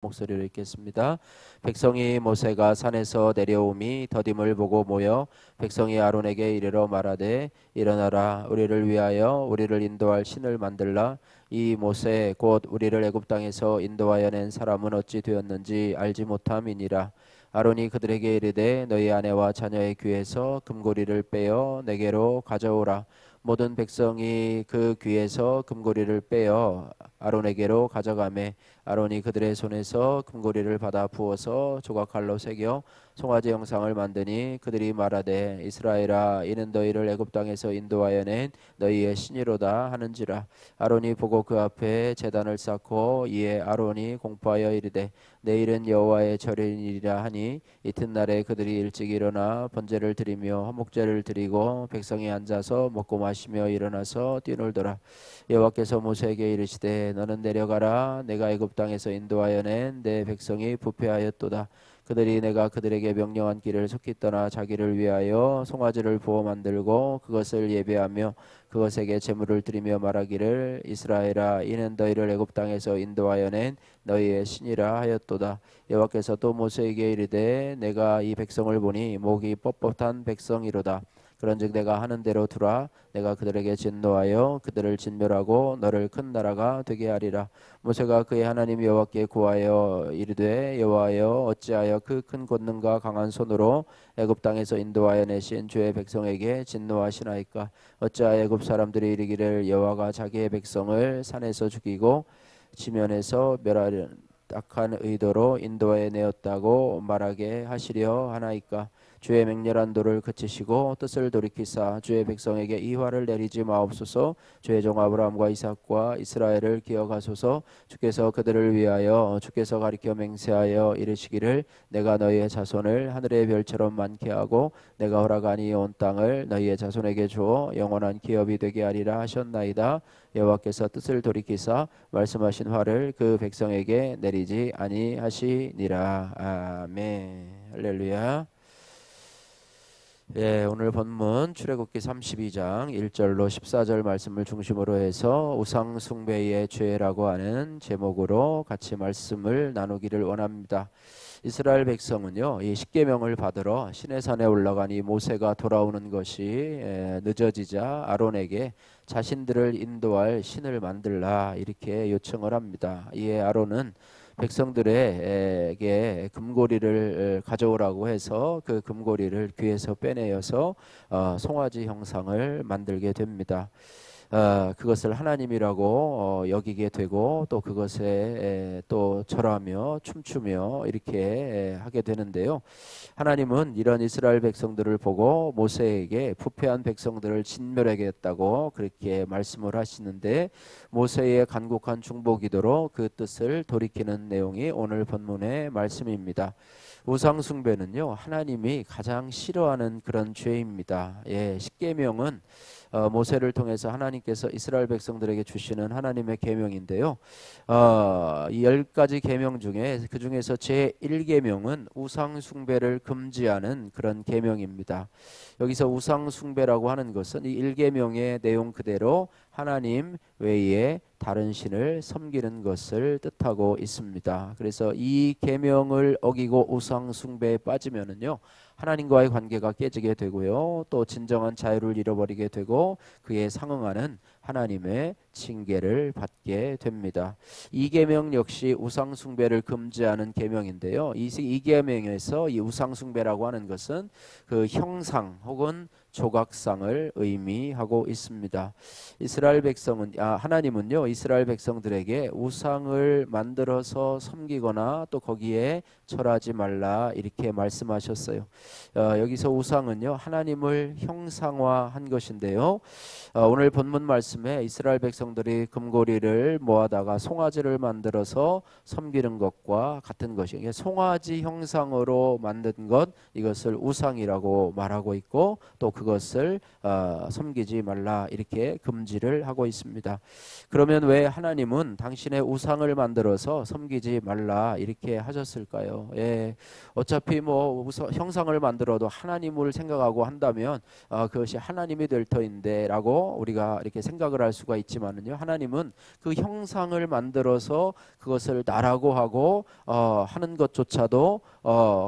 목소리로 읽겠습니다. 백성이 모세가 산에서 내려오미 더딤을 보고 모여 백성이 아론에게 이르러 말하되 일어나라 우리를 위하여 우리를 인도할 신을 만들라. 이 모세 곧 우리를 애굽 땅에서 인도하여 낸 사람은 어찌 되었는지 알지 못함이니라. 아론이 그들에게 이르되 너희 아내와 자녀의 귀에서 금고리를 빼어 내게로 가져오라. 모든 백성이 그 귀에서 금고리를 빼어 아론에게로 가져가매 아론이 그들의 손에서 금고리를 받아 부어서 조각칼로 새겨 송아지 형상을 만드니 그들이 말하되 이스라엘아 이는 너희를 애굽 땅에서 인도하여 낸 너희의 신이로다 하는지라. 아론이 보고 그 앞에 제단을 쌓고 이에 아론이 공포하여 이르되 내일은 여호와의 절일이라 하니 이튿날에 그들이 일찍 일어나 번제를 드리며 화목제를 드리고 백성이 앉아서 먹고 마시며 일어나서 뛰놀더라. 여호와께서 모세에게 이르시되 너는 내려가라. 내가 애굽 땅에서 인도하여 낸 내 백성이 부패하였도다. 그들이 내가 그들에게 명령한 길을 속히 떠나 자기를 위하여 송아지를 부어 만들고 그것을 예배하며 그것에게 제물을 드리며 말하기를 이스라엘아 이는 너희를 애굽 땅에서 인도하여 낸 너희의 신이라 하였도다. 여호와께서 또 모세에게 이르되 내가 이 백성을 보니 목이 뻣뻣한 백성이로다. 그런즉 내가 하는 대로 두라. 내가 그들에게 진노하여 그들을 진멸하고 너를 큰 나라가 되게 하리라. 모세가 그의 하나님 여호와께 구하여 이르되 여호와여 어찌하여 그 큰 권능과 강한 손으로 애굽 땅에서 인도하여 내신 주의 백성에게 진노하시나이까. 어찌하여 애굽 사람들이 이르기를 여호와가 자기의 백성을 산에서 죽이고 지면에서 멸하려는 악한 의도로 인도해 내었다고 말하게 하시려 하나이까. 주의 맹렬한 도를 그치시고 뜻을 돌이키사 주의 백성에게 이 화를 내리지 마옵소서. 주의 종 아브라함과 이삭과 이스라엘을 기억하소서. 주께서 그들을 위하여 주께서 가리켜 맹세하여 이르시기를 내가 너희의 자손을 하늘의 별처럼 많게 하고 내가 허락하니 온 땅을 너희의 자손에게 주어 영원한 기업이 되게 하리라 하셨나이다. 여호와께서 뜻을 돌이키사 말씀하신 화를 그 백성에게 내리지 아니하시니라. 아멘. 할렐루야. 예, 오늘 본문 출애굽기 32장 1절로 14절 말씀을 중심으로 해서 우상 숭배의 죄라고 하는 제목으로 같이 말씀을 나누기를 원합니다. 이스라엘 백성은요, 이 십계명을 받으러 시내산에 올라간 이 모세가 돌아오는 것이 늦어지자 아론에게 자신들을 인도할 신을 만들라 이렇게 요청을 합니다. 이에 아론은 백성들에게 금고리를 가져오라고 해서 그 금고리를 귀에서 빼내어서 송아지 형상을 만들게 됩니다. 그것을 하나님이라고 여기게 되고 또 그것에 또 절하며 춤추며 이렇게 하게 되는데요. 하나님은 이런 이스라엘 백성들을 보고 모세에게 부패한 백성들을 진멸하겠다고 그렇게 말씀을 하시는데 모세의 간곡한 중보기도로 그 뜻을 돌이키는 내용이 오늘 본문의 말씀입니다. 우상 숭배는요 하나님이 가장 싫어하는 그런 죄입니다. 예, 십계명은 모세를 통해서 하나님께서 이스라엘 백성들에게 주시는 하나님의 계명인데요. 이 10가지 계명 중에 그 중에서 제1계명은 우상 숭배를 금지하는 그런 계명입니다. 여기서 우상 숭배라고 하는 것은 이 1계명의 내용 그대로 하나님 외에 다른 신을 섬기는 것을 뜻하고 있습니다. 그래서 이 계명을 어기고 우상 숭배에 빠지면은요 하나님과의 관계가 깨지게 되고요 또 진정한 자유를 잃어버리게 되고 그에 상응하는 하나님의 징계를 받게 됩니다. 이 계명 역시 우상 숭배를 금지하는 계명인데요. 이 계명에서 이 우상 숭배라고 하는 것은 그 형상 혹은 조각상을 의미하고 있습니다. 이스라엘 백성은 하나님은요 이스라엘 백성들에게 우상을 만들어서 섬기거나 또 거기에 절하지 말라 이렇게 말씀하셨어요. 여기서 우상은요 하나님을 형상화한 것인데요. 오늘 본문 말씀에 이스라엘 백성들이 금고리를 모아다가 송아지를 만들어서 섬기는 것과 같은 것이에요. 송아지 형상으로 만든 것 이것을 우상이라고 말하고 있고 또 그것을 섬기지 말라 이렇게 금지를 하고 있습니다. 그러면 왜 하나님은 당신의 우상을 만들어서 섬기지 말라 이렇게 하셨을까요? 예, 어차피 뭐 형상을 만들어도 하나님을 생각하고 한다면 그것이 하나님이 될 터인데 라고 우리가 이렇게 생각을 생각을 할 수가 있지만은요, 하나님은 그 형상을 만들어서 그것을 나라고 하고 하는 것조차도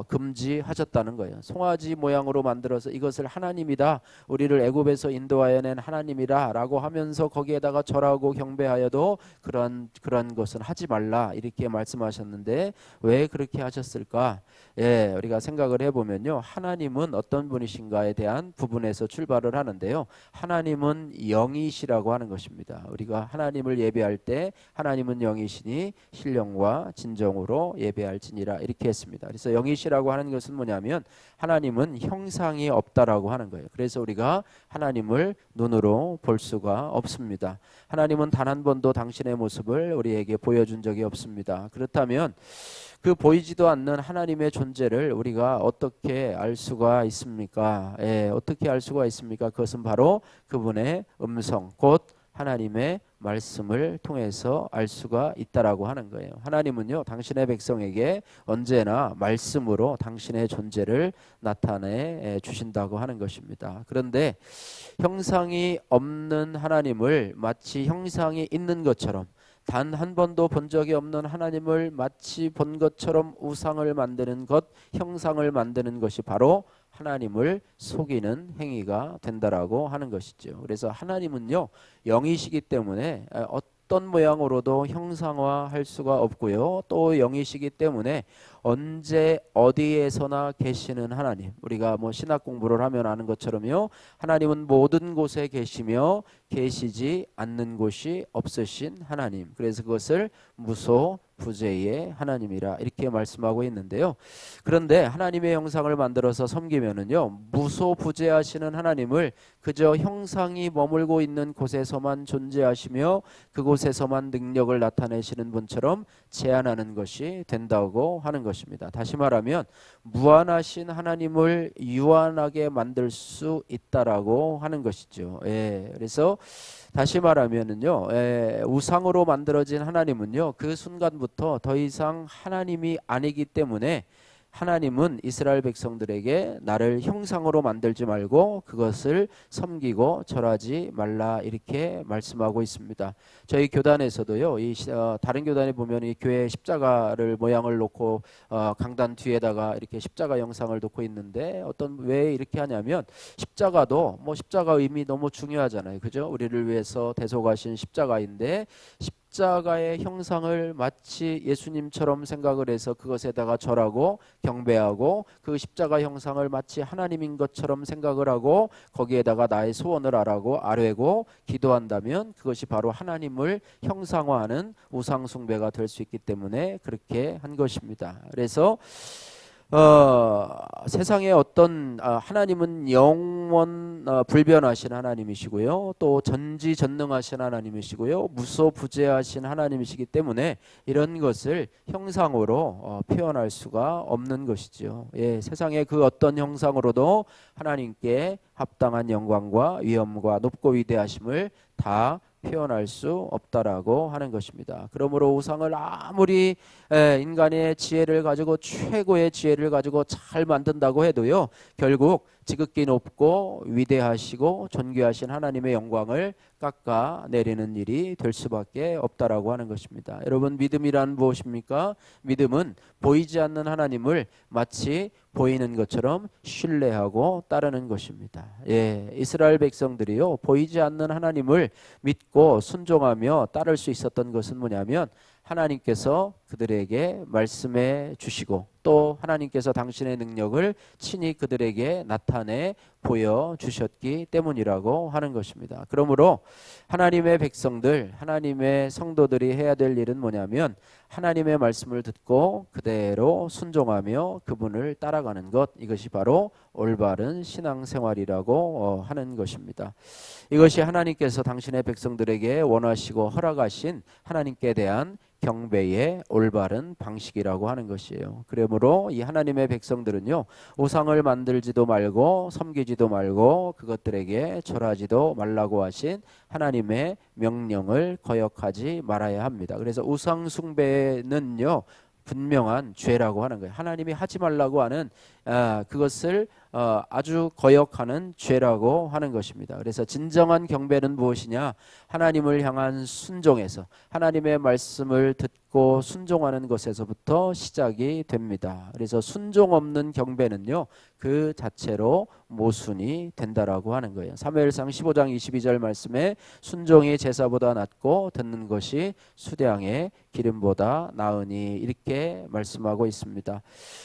금지하셨다는 거예요. 송아지 모양으로 만들어서 이것을 하나님이다, 우리를 애굽에서 인도하여낸 하나님이다라고 하면서 거기에다가 절하고 경배하여도 그런 것은 하지 말라 이렇게 말씀하셨는데 왜 그렇게 하셨을까? 예, 우리가 생각을 해보면요, 하나님은 어떤 분이신가에 대한 부분에서 출발을 하는데요, 하나님은 영이시라고 하는 것입니다. 우리가 하나님을 예배할 때 하나님은 영이시니 신령과 진정으로 예배할지니라 이렇게 했습니다. 그래서 영이시라고 하는 것은 뭐냐면 하나님은 형상이 없다라고 하는 거예요. 그래서 우리가 하나님을 눈으로 볼 수가 없습니다. 하나님은 단 한 번도 당신의 모습을 우리에게 보여준 적이 없습니다. 그렇다면 그 보이지도 않는 하나님의 존재를 우리가 어떻게 알 수가 있습니까? 어떻게 알 수가 있습니까? 그것은 바로 그분의 음성, 곧 하나님의 말씀을 통해서 알 수가 있다라고 하는 거예요. 하나님은요, 당신의 백성에게 언제나 말씀으로 당신의 존재를 나타내 주신다고 하는 것입니다. 그런데 형상이 없는 하나님을 마치 형상이 있는 것처럼, 단 한 번도 본 적이 없는 하나님을 마치 본 것처럼 우상을 만드는 것, 형상을 만드는 것이 바로 하나님을 속이는 행위가 된다라고 하는 것이죠. 그래서 하나님은요, 영이시기 때문에 어떤 모양으로도 형상화할 수가 없고요, 또 영이시기 때문에 언제 어디에서나 계시는 하나님, 우리가 뭐 신학 공부를 하면 아는 것처럼요, 하나님은 모든 곳에 계시며 계시지 않는 곳이 없으신 하나님, 그래서 그것을 무소부재의 하나님이라 이렇게 말씀하고 있는데요. 그런데 하나님의 형상을 만들어서 섬기면은요, 무소부재하시는 하나님을 그저 형상이 머물고 있는 곳에서만 존재하시며 그곳에서만 능력을 나타내시는 분처럼 제한하는 것이 된다고 하는 것입니다. 다시 말하면 무한하신 하나님을 유한하게 만들 수 있다라고 하는 것이죠. 그래서 다시 말하면은요, 우상으로 만들어진 하나님은요, 그 순간부터 더 이상 하나님이 아니기 때문에 하나님은 이스라엘 백성들에게 나를 형상으로 만들지 말고 그것을 섬기고 절하지 말라 이렇게 말씀하고 있습니다. 저희 교단에서도요, 다른 교단에 보면 이 교회 십자가를 모양을 놓고 강단 뒤에다가 이렇게 십자가 영상을 놓고 있는데, 왜 이렇게 하냐면 십자가도 뭐 십자가 의미 너무 중요하잖아요, 그죠? 우리를 위해서 대속하신 십자가인데 십자가의 형상을 마치 예수님처럼 생각을 해서 그것에다가 절하고 경배하고 그 십자가 형상을 마치 하나님인 것처럼 생각을 하고 거기에다가 나의 소원을 아뢰고 기도한다면 그것이 바로 하나님을 형상화하는 우상 숭배가 될 수 있기 때문에 그렇게 한 것입니다. 그래서 세상에 어떤 하나님은 영원 불변하신 하나님이시고요, 또 전지전능하신 하나님이시고요, 무소부재하신 하나님이시기 때문에 이런 것을 형상으로 표현할 수가 없는 것이죠. 세상의 그 어떤 형상으로도 하나님께 합당한 영광과 위엄과 높고 위대하심을 다 표현할 수 없다라고 하는 것입니다. 그러므로 우상을 아무리 인간의 지혜를 가지고 최고의 지혜를 가지고 잘 만든다고 해도요, 결국 지극히 높고 위대하시고 존귀하신 하나님의 영광을 깎아내리는 일이 될 수밖에 없다라고 하는 것입니다. 여러분, 믿음이란 무엇입니까? 믿음은 보이지 않는 하나님을 마치 보이는 것처럼 신뢰하고 따르는 것입니다. 이스라엘 백성들이요, 보이지 않는 하나님을 믿고 순종하며 따를 수 있었던 것은 뭐냐면 하나님께서 그들에게 말씀해 주시고 또 하나님께서 당신의 능력을 친히 그들에게 나타내 보여주셨기 때문이라고 하는 것입니다. 그러므로 하나님의 백성들, 하나님의 성도들이 해야 될 일은 뭐냐면 하나님의 말씀을 듣고 그대로 순종하며 그분을 따라가는 것, 이것이 바로 올바른 신앙생활이라고 하는 것입니다. 이것이 하나님께서 당신의 백성들에게 원하시고 허락하신 하나님께 대한 경배의 올바른 방식이라고 하는 것이에요. 그러므로 이 하나님의 백성들은요, 우상을 만들지도 말고 섬기지도 말고 그것들에게 절하지도 말라고 하신 하나님의 명령을 거역하지 말아야 합니다. 그래서 우상 숭배는요, 분명한 죄라고 하는 거예요. 하나님이 하지 말라고 하는 그것을 아주 거역하는 죄라고 하는 것입니다. 그래서 진정한 경배는 무엇이냐? 하나님을 향한 순종에서 하나님의 말씀을 듣고 순종하는 것에서부터 시작이 됩니다. 그래서 순종 없는 경배는요, 그 자체로 모순이 된다라고 하는 거예요. 사무엘상 15장 22절 말씀에 순종이 제사보다 낫고 듣는 것이 수량의 기름보다 나으니 이렇게 말씀하고 있습니다.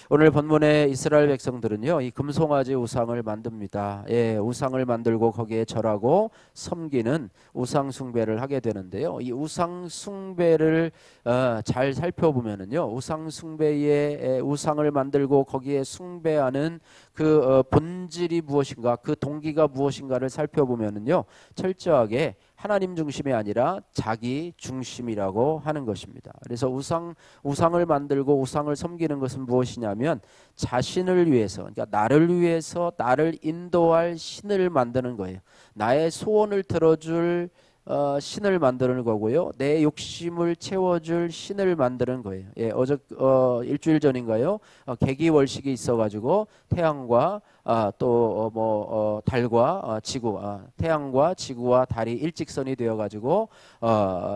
오늘 본문의 이스라엘 백성들은요, 이 금송아지 우상을 만듭니다. 예, 우상을 만들고 거기에 절하고 섬기는 우상 숭배를 하게 되는데요. 이 우상 숭배를 잘 살펴보면은요, 우상 숭배의 우상을 만들고 거기에 숭배하는 그 본질이 무엇인가, 그 동기가 무엇인가를 살펴보면은요, 철저하게 하나님 중심이 아니라 자기 중심이라고 하는 것입니다. 그래서 우상을 만들고 우상을 섬기는 것은 무엇이냐면 자신을 위해서, 그러니까 나를 위해서 나를 인도할 신을 만드는 거예요. 나의 소원을 들어줄 신을 만드는 거고요. 내 욕심을 채워줄 신을 만드는 거예요. 예, 일주일 전인가요? 계기월식이 있어가지고 태양과 달과 지구, 태양과 지구와 달이 일직선이 되어가지고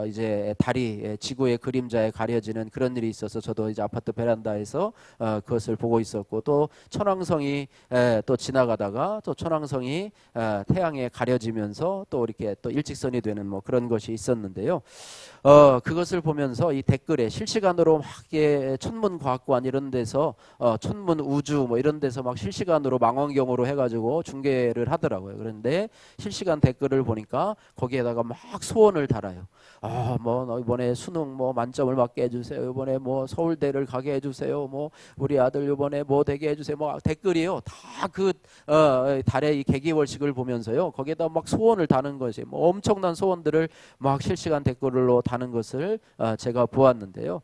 이제 달이 지구의 그림자에 가려지는 그런 일이 있어서 저도 이제 아파트 베란다에서 그것을 보고 있었고, 또 천왕성이 또 지나가다가 또 천왕성이 태양에 가려지면서 또 이렇게 또 일직선이 되는 뭐 그런 것이 있었는데요. 그것을 보면서 이 댓글에 실시간으로 막 천문과학관 이런 데서 천문우주 뭐 이런 데서 막 실시간으로 망원경으로 해가지고 중계를 하더라고요. 그런데 실시간 댓글을 보니까 거기에다가 막 소원을 달아요. 뭐 이번에 수능 뭐 만점을 받게 해주세요. 이번에 뭐 서울대를 가게 해주세요. 뭐 우리 아들 이번에 뭐 되게 해주세요. 뭐 댓글이요. 다 그 달의 이 계기월식을 보면서요. 거기에다 막 소원을 다는 것이 뭐 엄청난 소원들을 막 실시간 댓글로 다는 것을 제가 보았는데요.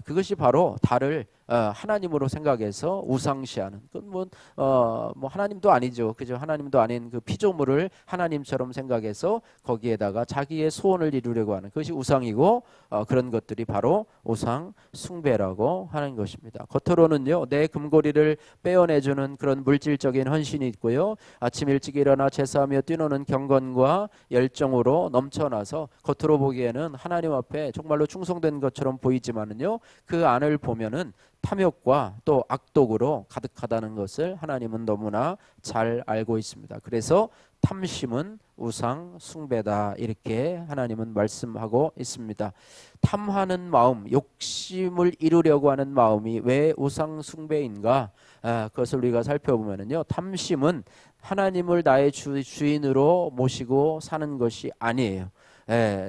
그것이 바로 달을 하나님으로 생각해서 우상시하는, 그건 뭐 하나님도 아니죠. 그죠? 하나님도 아닌 그 피조물을 하나님처럼 생각해서 거기에다가 자기의 소원을 이루려고 하는 그것이 우상이고, 그런 것들이 바로 우상 숭배라고 하는 것입니다. 겉으로는요, 내 금고리를 빼어내주는 그런 물질적인 헌신이 있고요. 아침 일찍 일어나 제사하며 뛰노는 경건과 열정으로 넘쳐나서 겉으로 보기에는 하나님 앞에 정말로 충성된 것처럼 보이지만은요, 그 안을 보면은 탐욕과 또 악독으로 가득하다는 것을 하나님은 너무나 잘 알고 있습니다. 그래서 탐심은 우상 숭배다, 이렇게 하나님은 말씀하고 있습니다. 탐하는 마음, 욕심을 이루려고 하는 마음이 왜 우상 숭배인가? 그것을 우리가 살펴보면요, 탐심은 하나님을 나의 주인으로 모시고 사는 것이 아니에요.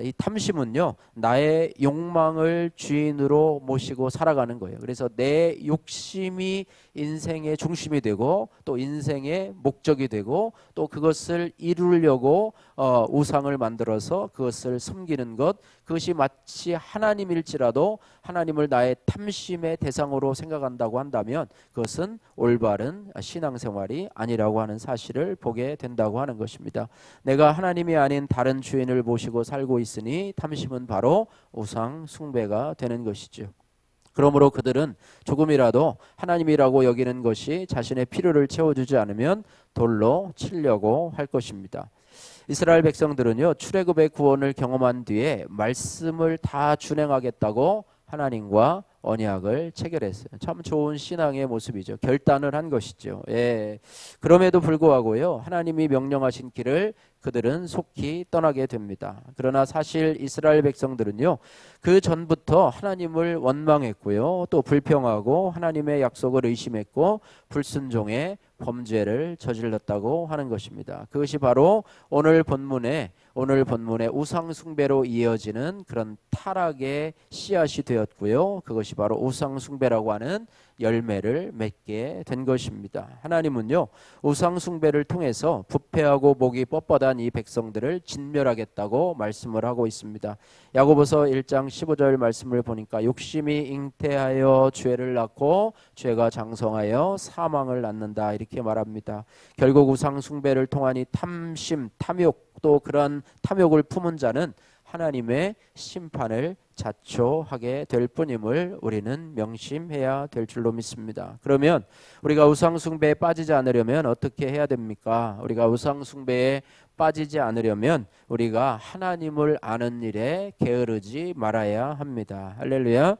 이 탐심은요, 나의 욕망을 주인으로 모시고 살아가는 거예요. 그래서 내 욕심이 인생의 중심이 되고 또 인생의 목적이 되고 또 그것을 이루려고 우상을 만들어서 그것을 섬기는 것, 그것이 마치 하나님일지라도 하나님을 나의 탐심의 대상으로 생각한다고 한다면 그것은 올바른 신앙생활이 아니라고 하는 사실을 보게 된다고 하는 것입니다. 내가 하나님이 아닌 다른 주인을 모시고 살고 있으니 탐심은 바로 우상 숭배가 되는 것이죠. 그러므로 그들은 조금이라도 하나님이라고 여기는 것이 자신의 필요를 채워주지 않으면 돌로 치려고 할 것입니다. 이스라엘 백성들은요, 출애굽의 구원을 경험한 뒤에 말씀을 다 준행하겠다고 하나님과 언약을 체결했어요. 참 좋은 신앙의 모습이죠. 결단을 한 것이죠. 예. 그럼에도 불구하고요, 하나님이 명령하신 길을 그들은 속히 떠나게 됩니다. 그러나 사실 이스라엘 백성들은요, 그 전부터 하나님을 원망했고요, 또 불평하고 하나님의 약속을 의심했고 불순종의 범죄를 저질렀다고 하는 것입니다. 그것이 바로 오늘 본문의 우상 숭배로 이어지는 그런 타락의 씨앗이 되었고요, 그것이 바로 우상 숭배라고 하는 열매를 맺게 된 것입니다. 하나님은요, 우상 숭배를 통해서 부패하고 목이 뻣뻣한 이 백성들을 진멸하겠다고 말씀을 하고 있습니다. 야고보서 1장 15절 말씀을 보니까 욕심이 잉태하여 죄를 낳고 죄가 장성하여 사망을 낳는다, 이렇게 말합니다. 결국 우상 숭배를 통한 이 탐심, 탐욕, 또 그런 탐욕을 품은 자는 하나님의 심판을 자초하게 될 뿐임을 우리는 명심해야 될 줄로 믿습니다. 그러면 우리가 우상 숭배에 빠지지 않으려면 어떻게 해야 됩니까? 우리가 우상 숭배에 빠지지 않으려면 우리가 하나님을 아는 일에 게으르지 말아야 합니다. 할렐루야.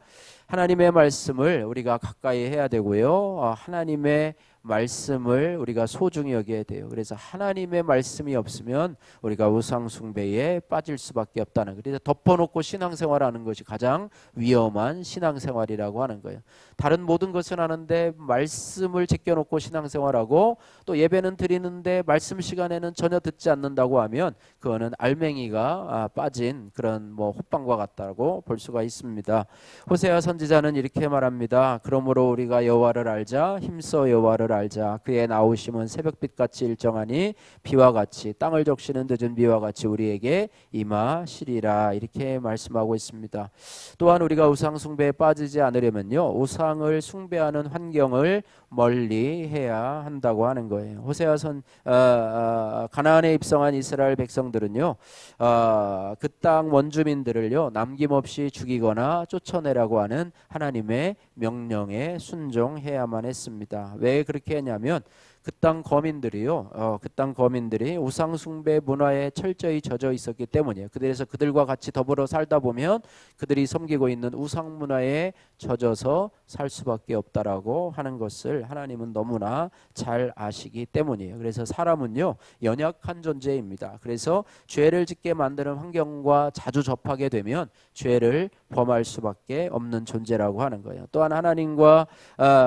하나님의 말씀을 우리가 가까이 해야 되고요. 하나님의 말씀을 우리가 소중히 여겨야 돼요. 그래서 하나님의 말씀이 없으면 우리가 우상 숭배에 빠질 수밖에 없다는 거예요. 그래서 덮어놓고 신앙생활하는 것이 가장 위험한 신앙생활이라고 하는 거예요. 다른 모든 것은 하는데 말씀을 제껴놓고 신앙생활하고 또 예배는 드리는데 말씀 시간에는 전혀 듣지 않는다고 하면 그거는 알맹이가 빠진 그런 호빵과 같다고 볼 수가 있습니다. 호세아 선지자는 이렇게 말합니다. 그러므로 우리가 여호와를 알자, 힘써 여호와를 알자. 그의 나오심은 새벽빛같이 일정하니 비와 같이 땅을 적시는 늦은 비와 같이 우리에게 임하시리라. 이렇게 말씀하고 있습니다. 또한 우리가 우상 숭배에 빠지지 않으려면요, 우상을 숭배하는 환경을 멀리해야 한다고 하는 거예요. 호세아 가나안에 입성한 이스라엘 백성들은요, 그 땅 원주민들을요 남김없이 죽이거나 쫓아내라고 하는 하나님의 명령에 순종해야만 했습니다. 왜 그렇게 했냐면 그 땅 거민들이요, 그 땅 거민들이 우상 숭배 문화에 철저히 젖어 있었기 때문이에요. 그래서 그들과 같이 더불어 살다 보면 그들이 섬기고 있는 우상 문화에 젖어서 살 수밖에 없다라고 하는 것을 하나님은 너무나 잘 아시기 때문이에요. 그래서 사람은요 연약한 존재입니다. 그래서 죄를 짓게 만드는 환경과 자주 접하게 되면 죄를 범할 수밖에 없는 존재라고 하는 거예요. 또한 하나님과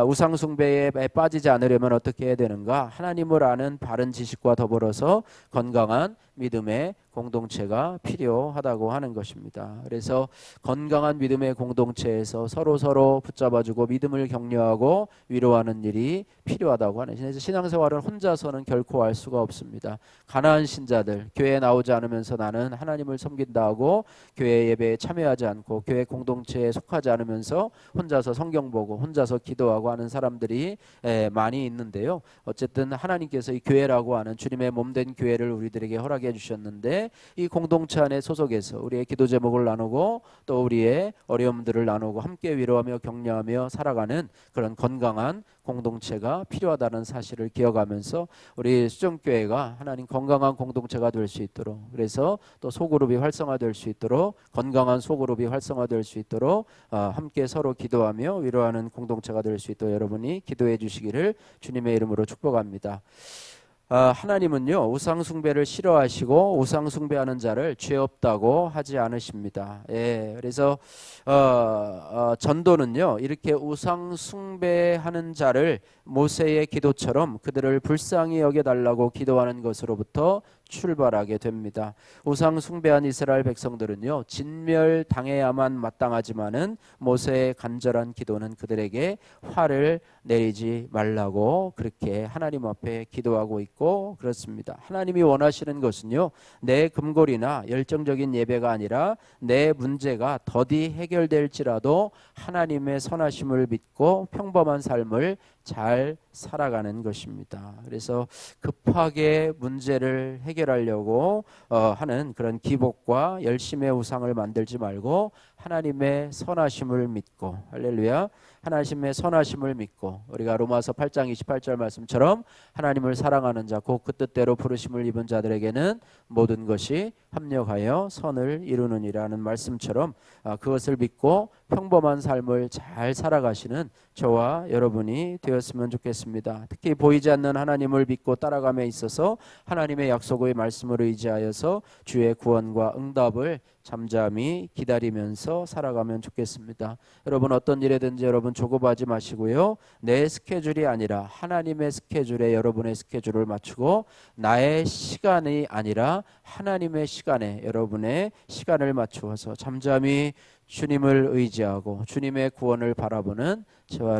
우상 숭배에 빠지지 않으려면 어떻게 해야 되는가? 하나님을 아는 바른 지식과 더불어서 건강한 믿음의 공동체가 필요하다고 하는 것입니다. 그래서 건강한 믿음의 공동체에서 서로 붙잡아주고 믿음을 격려하고 위로하는 일이 필요하다고 하는. 그래서 신앙생활은 혼자서는 결코 할 수가 없습니다. 가난한 신자들, 교회에 나오지 않으면서 나는 하나님을 섬긴다 하고 교회 예배에 참여하지 않고 교회 공동체에 속하지 않으면서 혼자서 성경 보고 혼자서 기도하고 하는 사람들이 많이 있는데요. 어쨌든 하나님께서 이 교회라고 하는 주님의 몸된 교회를 우리들에게 허락해 주셨는데 이 공동체 안에 소속해서 우리의 기도 제목을 나누고 또 우리의 어려움들을 나누고 함께 위로하며 격려하며 살아가는 그런 건강한 공동체가 필요하다는 사실을 기억하면서 우리 수정교회가 하나님 건강한 공동체가 될 수 있도록, 그래서 또 소그룹이 활성화될 수 있도록, 건강한 소그룹이 활성화될 수 있도록 함께 서로 기도하며 위로하는 공동체가 될 수 있도록 여러분이 기도해 주시기를 주님의 이름으로 축복합니다. 하나님은요 우상 숭배를 싫어하시고 우상 숭배하는 자를 죄 없다고 하지 않으십니다. 그래서 전도는요 이렇게 우상 숭배하는 자를 모세의 기도처럼 그들을 불쌍히 여겨달라고 기도하는 것으로부터 출발하게 됩니다. 우상 숭배한 이스라엘 백성들은요 진멸당해야만 마땅하지만은 모세의 간절한 기도는 그들에게 화를 내리지 말라고 그렇게 하나님 앞에 기도하고 있고 그렇습니다. 하나님이 원하시는 것은요 내 금골이나 열정적인 예배가 아니라 내 문제가 더디 해결될지라도 하나님의 선하심을 믿고 평범한 삶을 잘 살아가는 것입니다. 그래서 급하게 문제를 해결하려고 하는 그런 기복과 열심의 우상을 만들지 말고 하나님의 선하심을 믿고, 할렐루야, 하나님의 선하심을 믿고 우리가 로마서 8장 28절 말씀처럼 하나님을 사랑하는 자 곧 그 뜻대로 부르심을 입은 자들에게는 모든 것이 합력하여 선을 이루느니라는 말씀처럼 그것을 믿고 평범한 삶을 잘 살아가시는 저와 여러분이 되었으면 좋겠습니다. 특히 보이지 않는 하나님을 믿고 따라감에 있어서 하나님의 약속의 말씀을 의지하여서 주의 구원과 응답을 잠잠히 기다리면서 살아가면 좋겠습니다. 여러분 어떤 일에든지 여러분 조급하지 마시고요. 내 스케줄이 아니라 하나님의 스케줄에 여러분의 스케줄을 맞추고 나의 시간이 아니라 하나님의 시간에 여러분의 시간을 맞추어서 잠잠히 주님을 의지하고 주님의 구원을 바라보는 저와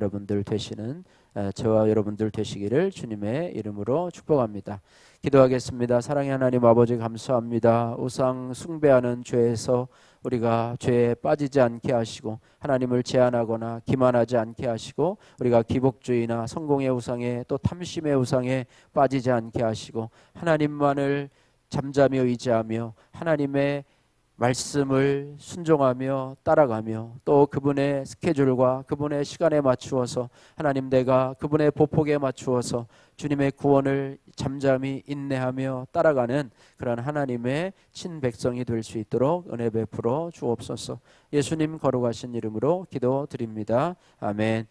여러분들 되시기를 주님의 이름으로 축복합니다. 기도하겠습니다. 사랑의 하나님 아버지 감사합니다. 우상 숭배하는 죄에서 우리가 죄에 빠지지 않게 하시고 하나님을 제한하거나 기만하지 않게 하시고 우리가 기복주의나 성공의 우상에 또 탐심의 우상에 빠지지 않게 하시고 하나님만을 잠잠히 의지하며 하나님의 말씀을 순종하며 따라가며 또 그분의 스케줄과 그분의 시간에 맞추어서 하나님 내가 그분의 보폭에 맞추어서 주님의 구원을 잠잠히 인내하며 따라가는 그런 하나님의 친백성이 될 수 있도록 은혜 베풀어 주옵소서. 예수님 거룩하신 이름으로 기도드립니다. 아멘.